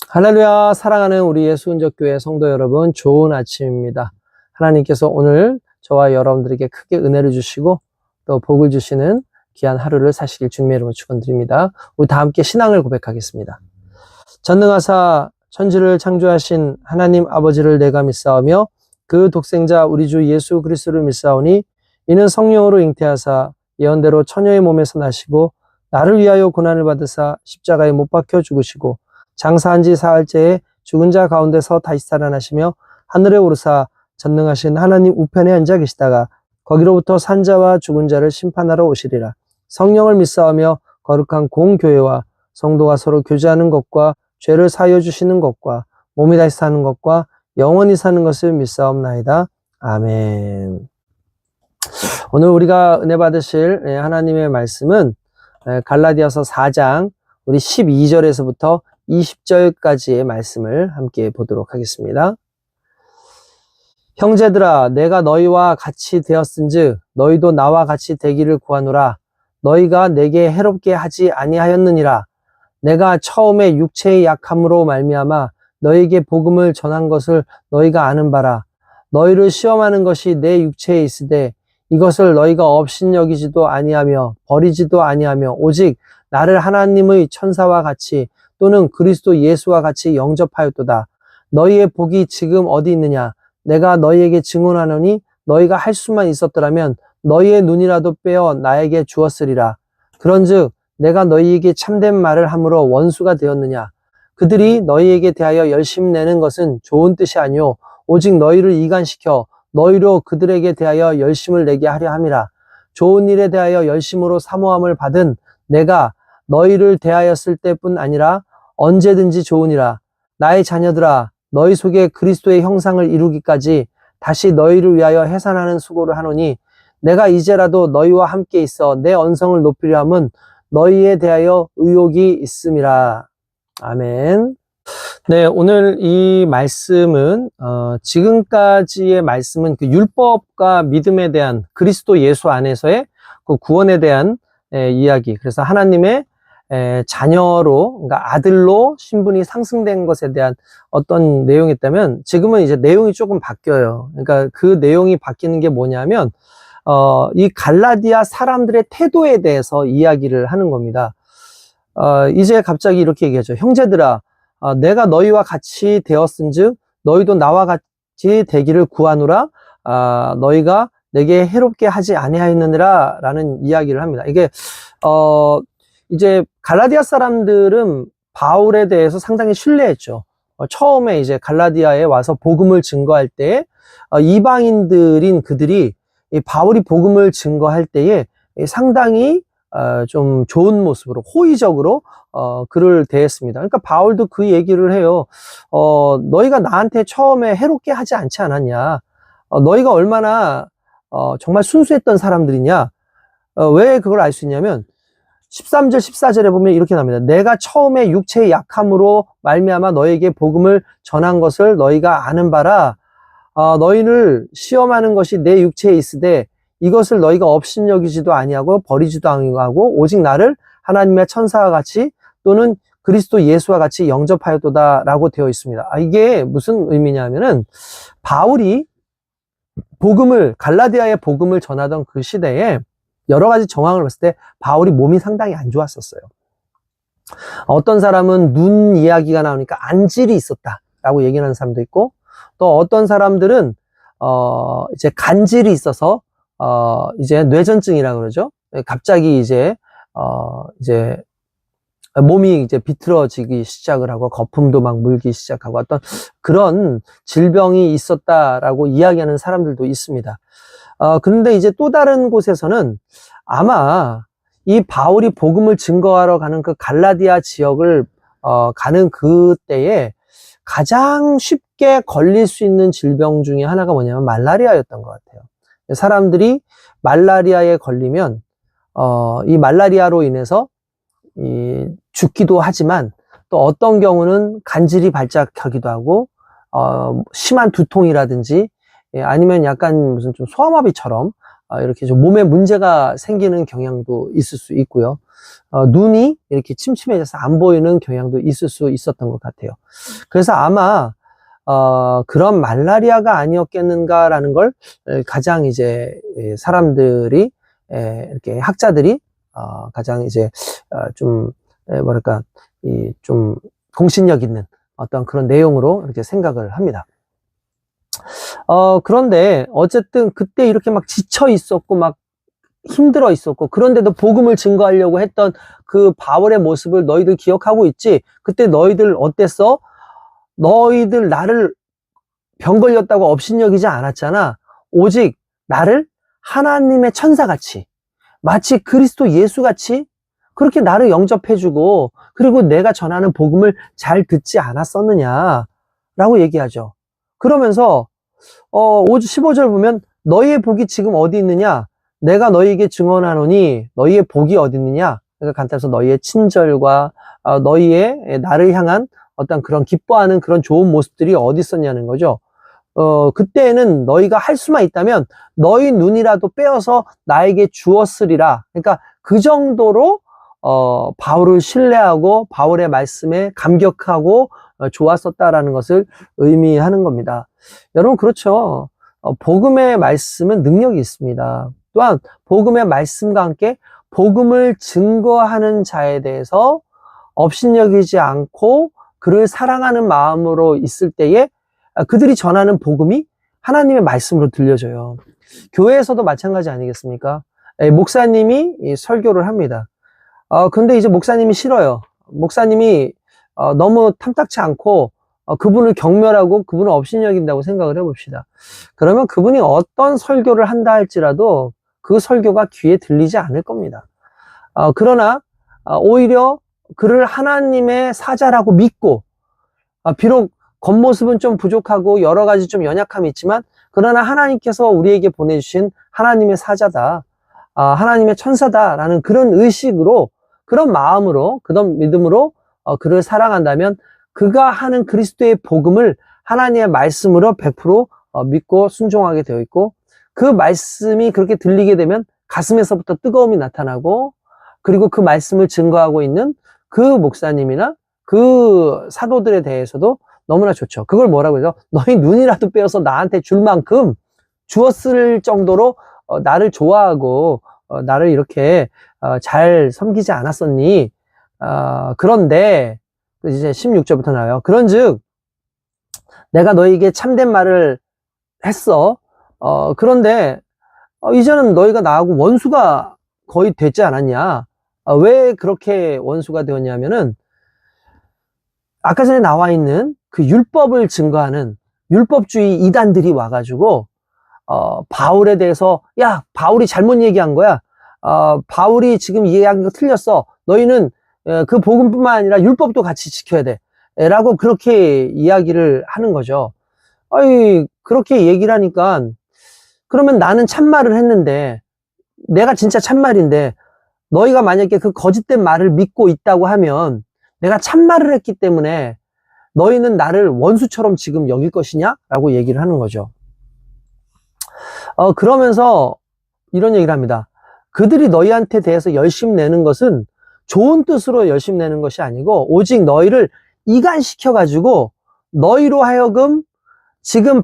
할렐루야. 사랑하는 우리 예수은적교회 성도 여러분, 좋은 아침입니다. 하나님께서 오늘 저와 여러분들에게 크게 은혜를 주시고 또 복을 주시는 귀한 하루를 사시길 주님의 이름으로 축원드립니다. 우리 다 함께 신앙을 고백하겠습니다. 전능하사 천지를 창조하신 하나님 아버지를 내가 믿사오며 그 독생자 우리 주 예수 그리스도를 믿사오니 이는 성령으로 잉태하사 예언대로 처녀의 몸에서 나시고 나를 위하여 고난을 받으사 십자가에 못 박혀 죽으시고 장사한 지 사흘째에 죽은 자 가운데서 다시 살아나시며 하늘에 오르사 전능하신 하나님 우편에 앉아 계시다가 거기로부터 산 자와 죽은 자를 심판하러 오시리라. 성령을 믿사오며 거룩한 공교회와 성도가 서로 교제하는 것과 죄를 사하여 주시는 것과 몸이 다시 사는 것과 영원히 사는 것을 믿사옵나이다. 아멘. 오늘 우리가 은혜 받으실 하나님의 말씀은 갈라디아서 4장 우리 12절에서부터 20절까지의 말씀을 함께 보도록 하겠습니다. 형제들아, 내가 너희와 같이 되었은즉 너희도 나와 같이 되기를 구하노라. 너희가 내게 해롭게 하지 아니하였느니라. 내가 처음에 육체의 약함으로 말미암아 너희에게 복음을 전한 것을 너희가 아는 바라. 너희를 시험하는 것이 내 육체에 있으되 이것을 너희가 업신여기지도 아니하며 버리지도 아니하며 오직 나를 하나님의 천사와 같이 또는 그리스도 예수와 같이 영접하였도다. 너희의 복이 지금 어디 있느냐? 내가 너희에게 증언하노니 너희가 할 수만 있었더라면 너희의 눈이라도 빼어 나에게 주었으리라. 그런즉 내가 너희에게 참된 말을 함으로 원수가 되었느냐? 그들이 너희에게 대하여 열심 내는 것은 좋은 뜻이 아니오 오직 너희를 이간시켜 너희로 그들에게 대하여 열심을 내게 하려 함이라. 좋은 일에 대하여 열심으로 사모함을 받은 내가 너희를 대하였을 때뿐 아니라 언제든지 좋으니라. 나의 자녀들아, 너희 속에 그리스도의 형상을 이루기까지 다시 너희를 위하여 해산하는 수고를 하노니 내가 이제라도 너희와 함께 있어 내 언성을 높이려 함은 너희에 대하여 의욕이 있음이라. 아멘. 네, 오늘 이 말씀은 지금까지의 말씀은 그 율법과 믿음에 대한 그리스도 예수 안에서의 그 구원에 대한 이야기. 그래서 하나님의 자녀로, 그러니까 아들로 신분이 상승된 것에 대한 어떤 내용이었다면 지금은 이제 내용이 조금 바뀌어요. 그러니까 그 내용이 바뀌는 게 뭐냐면 이 갈라디아 사람들의 태도에 대해서 이야기를 하는 겁니다. 이제 갑자기 이렇게 얘기하죠. 형제들아, 내가 너희와 같이 되었은즉 너희도 나와 같이 되기를 구하노라. 너희가 내게 해롭게 하지 아니하였느니라 라는 이야기를 합니다. 이게 이제 갈라디아 사람들은 바울에 대해서 상당히 신뢰했죠. 처음에 이제 갈라디아에 와서 복음을 증거할 때 이방인들인 그들이 이 바울이 복음을 증거할 때에 상당히 좀 좋은 모습으로 호의적으로 그를 대했습니다. 그러니까 바울도 그 얘기를 해요. 너희가 나한테 처음에 해롭게 하지 않지 않았냐? 너희가 얼마나 정말 순수했던 사람들이냐? 왜 그걸 알 수 있냐면 13절 14절에 보면 이렇게 나옵니다. 내가 처음에 육체의 약함으로 말미암아 너희에게 복음을 전한 것을 너희가 아는 바라. 너희를 시험하는 것이 내 육체에 있으되 이것을 너희가 업신여기지도 아니하고 버리지도 아니하고 오직 나를 하나님의 천사와 같이 또는 그리스도 예수와 같이 영접하였도다 라고 되어 있습니다. 이게 무슨 의미냐면은 바울이 갈라디아의 복음을 전하던 그 시대에 여러 가지 정황을 봤을 때 바울이 몸이 상당히 안 좋았었어요. 어떤 사람은 눈 이야기가 나오니까 안질이 있었다라고 얘기하는 사람도 있고 또 어떤 사람들은 이제 간질이 있어서 이제 뇌전증이라고 그러죠. 갑자기 이제 몸이 이제 비틀어지기 시작을 하고 거품도 막 물기 시작하고 어떤 그런 질병이 있었다라고 이야기하는 사람들도 있습니다. 그런데 이제 또 다른 곳에서는 아마 이 바울이 복음을 증거하러 가는 그 갈라디아 지역을 가는 그때에 가장 쉽게 걸릴 수 있는 질병 중에 하나가 뭐냐면 말라리아였던 것 같아요. 사람들이 말라리아에 걸리면 이 말라리아로 인해서 죽기도 하지만 또 어떤 경우는 간질이 발작하기도 하고 심한 두통이라든지 아니면 약간 무슨 좀 소아마비처럼 이렇게 좀 몸에 문제가 생기는 경향도 있을 수 있고요. 눈이 이렇게 침침해져서 안 보이는 경향도 있을 수 있었던 것 같아요. 그래서 아마 그런 말라리아가 아니었겠는가라는 걸 가장 이제 사람들이 이렇게 학자들이 가장 이제 좀 뭐랄까 좀 공신력 있는 어떤 그런 내용으로 이렇게 생각을 합니다. 그런데 어쨌든 그때 이렇게 막 지쳐 있었고 막 힘들어 있었고 그런데도 복음을 증거하려고 했던 그 바울의 모습을 너희들 기억하고 있지? 그때 너희들 어땠어? 너희들 나를 병 걸렸다고 업신여기지 않았잖아. 오직 나를 하나님의 천사같이 마치 그리스도 예수같이 그렇게 나를 영접해주고 그리고 내가 전하는 복음을 잘 듣지 않았었느냐 라고 얘기하죠. 그러면서 15절 보면 너희의 복이 지금 어디 있느냐? 내가 너희에게 증언하노니 너희의 복이 어디 있느냐? 그러니까 간단해서 너희의 친절과 너희의 나를 향한 어떤 그런 기뻐하는 그런 좋은 모습들이 어디 있었냐는 거죠. 그때는 너희가 할 수만 있다면 너희 눈이라도 빼어서 나에게 주었으리라. 그러니까 그 정도로 바울을 신뢰하고 바울의 말씀에 감격하고 좋았었다라는 것을 의미하는 겁니다. 여러분 그렇죠. 복음의 말씀은 능력이 있습니다. 또한 복음의 말씀과 함께 복음을 증거하는 자에 대해서 업신여기지 않고 그를 사랑하는 마음으로 있을 때에 그들이 전하는 복음이 하나님의 말씀으로 들려져요. 교회에서도 마찬가지 아니겠습니까? 목사님이 설교를 합니다. 근데 이제 목사님이 싫어요. 목사님이 너무 탐탁치 않고 그분을 경멸하고 그분을 업신여긴다고 생각을 해봅시다. 그러면 그분이 어떤 설교를 한다 할지라도 그 설교가 귀에 들리지 않을 겁니다. 그러나 오히려 그를 하나님의 사자라고 믿고 비록 겉모습은 좀 부족하고 여러 가지 좀 연약함이 있지만 그러나 하나님께서 우리에게 보내주신 하나님의 사자다, 하나님의 천사다라는 그런 의식으로 그런 마음으로 그런 믿음으로 그를 사랑한다면 그가 하는 그리스도의 복음을 하나님의 말씀으로 100% 믿고 순종하게 되어 있고 그 말씀이 그렇게 들리게 되면 가슴에서부터 뜨거움이 나타나고 그리고 그 말씀을 증거하고 있는 그 목사님이나 그 사도들에 대해서도 너무나 좋죠. 그걸 뭐라고 해서 너희 눈이라도 빼어서 나한테 줄 만큼 주었을 정도로 나를 좋아하고 나를 이렇게 잘 섬기지 않았었니? 그런데 이제 16절부터 나와요. 그런즉 내가 너희에게 참된 말을 했어. 그런데 이제는 너희가 나하고 원수가 거의 됐지 않았냐? 왜 그렇게 원수가 되었냐면은 아까 전에 나와 있는 그 율법을 증거하는 율법주의 이단들이 와가지고 바울에 대해서 야 바울이 잘못 얘기한 거야. 바울이 지금 이해한 거 틀렸어. 너희는 그 복음뿐만 아니라 율법도 같이 지켜야 돼. 라고 그렇게 이야기를 하는 거죠. 아이 그렇게 얘기를 하니까 그러면 나는 참말을 했는데 내가 진짜 참말인데 너희가 만약에 그 거짓된 말을 믿고 있다고 하면 내가 참말을 했기 때문에 너희는 나를 원수처럼 지금 여길 것이냐? 라고 얘기를 하는 거죠. 그러면서 이런 얘기를 합니다. 그들이 너희한테 대해서 열심 내는 것은 좋은 뜻으로 열심 내는 것이 아니고 오직 너희를 이간시켜가지고 너희로 하여금 지금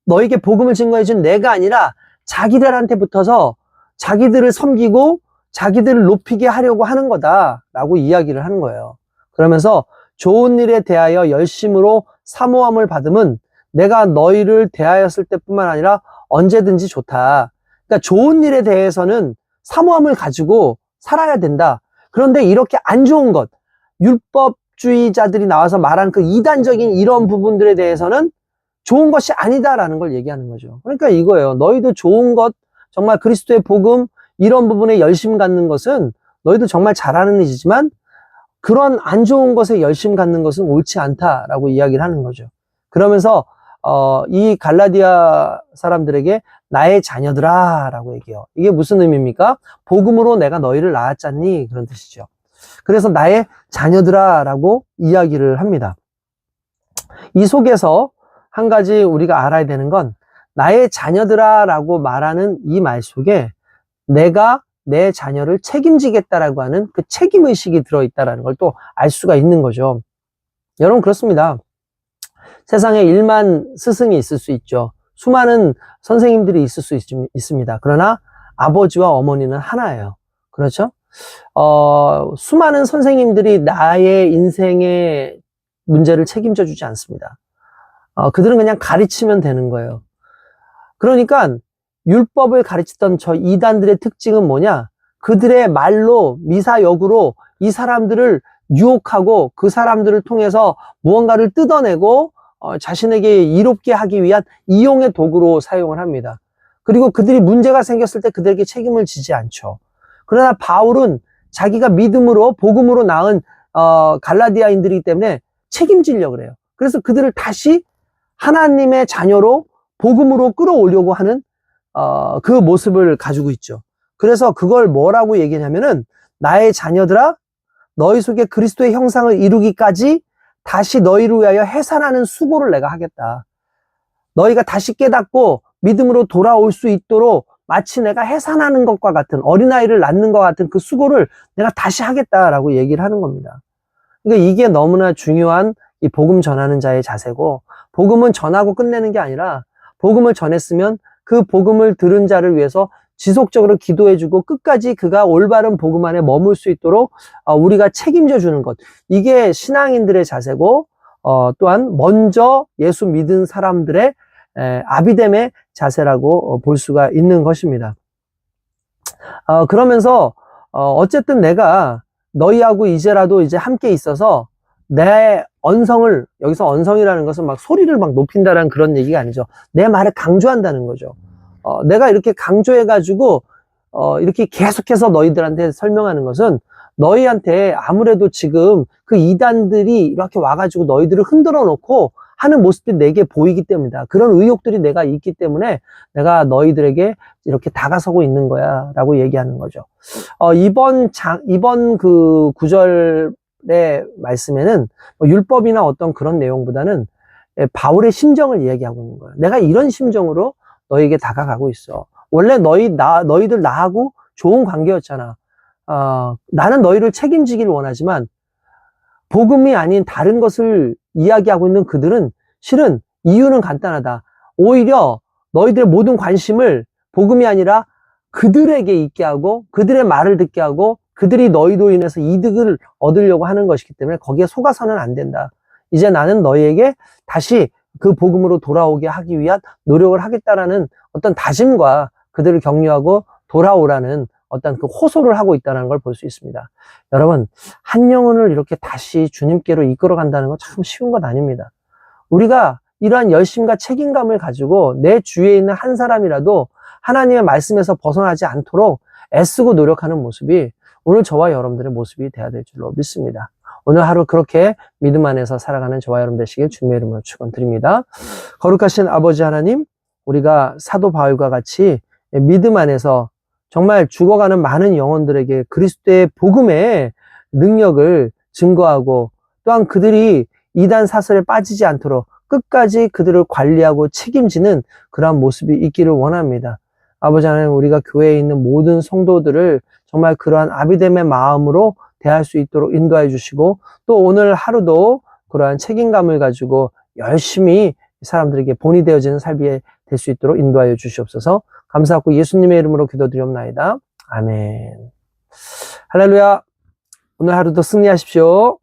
너희에게 복음을 증거해 준 내가 아니라 자기들한테 붙어서 자기들을 섬기고 자기들을 높이게 하려고 하는 거다라고 이야기를 하는 거예요. 그러면서 좋은 일에 대하여 열심으로 사모함을 받음은 내가 너희를 대하였을 때뿐만 아니라 언제든지 좋다. 그러니까 좋은 일에 대해서는 사모함을 가지고 살아야 된다. 그런데 이렇게 안 좋은 것, 율법주의자들이 나와서 말한 그 이단적인 이런 부분들에 대해서는 좋은 것이 아니다라는 걸 얘기하는 거죠. 그러니까 이거예요. 너희도 좋은 것, 정말 그리스도의 복음 이런 부분에 열심 갖는 것은 너희도 정말 잘하는 일이지만 그런 안 좋은 것에 열심 갖는 것은 옳지 않다라고 이야기를 하는 거죠. 그러면서 이 갈라디아 사람들에게 나의 자녀들아 라고 얘기해요. 이게 무슨 의미입니까? 복음으로 내가 너희를 낳았잖니 그런 뜻이죠. 그래서 나의 자녀들아 라고 이야기를 합니다. 이 속에서 한 가지 우리가 알아야 되는 건 나의 자녀들아 라고 말하는 이 말 속에 내가 내 자녀를 책임지겠다라고 하는 그 책임의식이 들어있다라는 걸 또 알 수가 있는 거죠. 여러분, 그렇습니다. 세상에 1만 스승이 있을 수 있죠. 수많은 선생님들이 있을 수 있습니다. 그러나 아버지와 어머니는 하나예요. 그렇죠? 수많은 선생님들이 나의 인생의 문제를 책임져 주지 않습니다. 그들은 그냥 가르치면 되는 거예요. 그러니까 율법을 가르치던 저 이단들의 특징은 뭐냐? 그들의 말로, 미사역으로 이 사람들을 유혹하고 그 사람들을 통해서 무언가를 뜯어내고 자신에게 이롭게 하기 위한 이용의 도구로 사용을 합니다. 그리고 그들이 문제가 생겼을 때 그들에게 책임을 지지 않죠. 그러나 바울은 자기가 믿음으로 복음으로 낳은 갈라디아인들이기 때문에 책임지려고 그래요. 그래서 그들을 다시 하나님의 자녀로 복음으로 끌어오려고 하는 그 모습을 가지고 있죠. 그래서 그걸 뭐라고 얘기하냐면은 나의 자녀들아 너희 속에 그리스도의 형상을 이루기까지 다시 너희를 위하여 해산하는 수고를 내가 하겠다. 너희가 다시 깨닫고 믿음으로 돌아올 수 있도록 마치 내가 해산하는 것과 같은 어린아이를 낳는 것 같은 그 수고를 내가 다시 하겠다라고 얘기를 하는 겁니다. 그러니까 이게 너무나 중요한 이 복음 전하는 자의 자세고 복음은 전하고 끝내는 게 아니라 복음을 전했으면 그 복음을 들은 자를 위해서 지속적으로 기도해주고 끝까지 그가 올바른 복음 안에 머물 수 있도록 우리가 책임져 주는 것. 이게 신앙인들의 자세고 또한 먼저 예수 믿은 사람들의 아비됨의 자세라고 볼 수가 있는 것입니다. 그러면서 어쨌든 내가 너희하고 이제라도 이제 함께 있어서 내 언성을, 여기서 언성이라는 것은 막 소리를 막 높인다라는 그런 얘기가 아니죠. 내 말을 강조한다는 거죠. 내가 이렇게 강조해가지고 이렇게 계속해서 너희들한테 설명하는 것은 너희한테 아무래도 지금 그 이단들이 이렇게 와가지고 너희들을 흔들어 놓고 하는 모습들이 내게 보이기 때문이다. 그런 의욕들이 내가 있기 때문에 내가 너희들에게 이렇게 다가서고 있는 거야 라고 얘기하는 거죠. 이번 그 구절의 말씀에는 율법이나 어떤 그런 내용보다는 바울의 심정을 이야기하고 있는 거예요. 내가 이런 심정으로 너희에게 다가가고 있어. 원래 너희들 나하고 좋은 관계였잖아. 나는 너희를 책임지기를 원하지만 복음이 아닌 다른 것을 이야기하고 있는 그들은 실은 이유는 간단하다. 오히려 너희들의 모든 관심을 복음이 아니라 그들에게 있게 하고 그들의 말을 듣게 하고 그들이 너희로 인해서 이득을 얻으려고 하는 것이기 때문에 거기에 속아서는 안 된다. 이제 나는 너희에게 다시 그 복음으로 돌아오게 하기 위한 노력을 하겠다라는 어떤 다짐과 그들을 격려하고 돌아오라는 어떤 그 호소를 하고 있다는 걸 볼 수 있습니다. 여러분, 한 영혼을 이렇게 다시 주님께로 이끌어 간다는 건 참 쉬운 것 아닙니다. 우리가 이러한 열심과 책임감을 가지고 내 주위에 있는 한 사람이라도 하나님의 말씀에서 벗어나지 않도록 애쓰고 노력하는 모습이 오늘 저와 여러분들의 모습이 되어야 될 줄로 믿습니다. 오늘 하루 그렇게 믿음 안에서 살아가는 저와 여러분 되시길 주님의 이름으로 축원드립니다. 거룩하신 아버지 하나님, 우리가 사도 바울과 같이 믿음 안에서 정말 죽어가는 많은 영혼들에게 그리스도의 복음의 능력을 증거하고 또한 그들이 이단 사설에 빠지지 않도록 끝까지 그들을 관리하고 책임지는 그러한 모습이 있기를 원합니다. 아버지 하나님, 우리가 교회에 있는 모든 성도들을 정말 그러한 아비됨의 마음으로 대할 수 있도록 인도해 주시고 또 오늘 하루도 그러한 책임감을 가지고 열심히 사람들에게 본이 되어지는 삶이 될 수 있도록 인도하여 주시옵소서. 감사하고 예수님의 이름으로 기도드리옵나이다. 아멘. 할렐루야. 오늘 하루도 승리하십시오.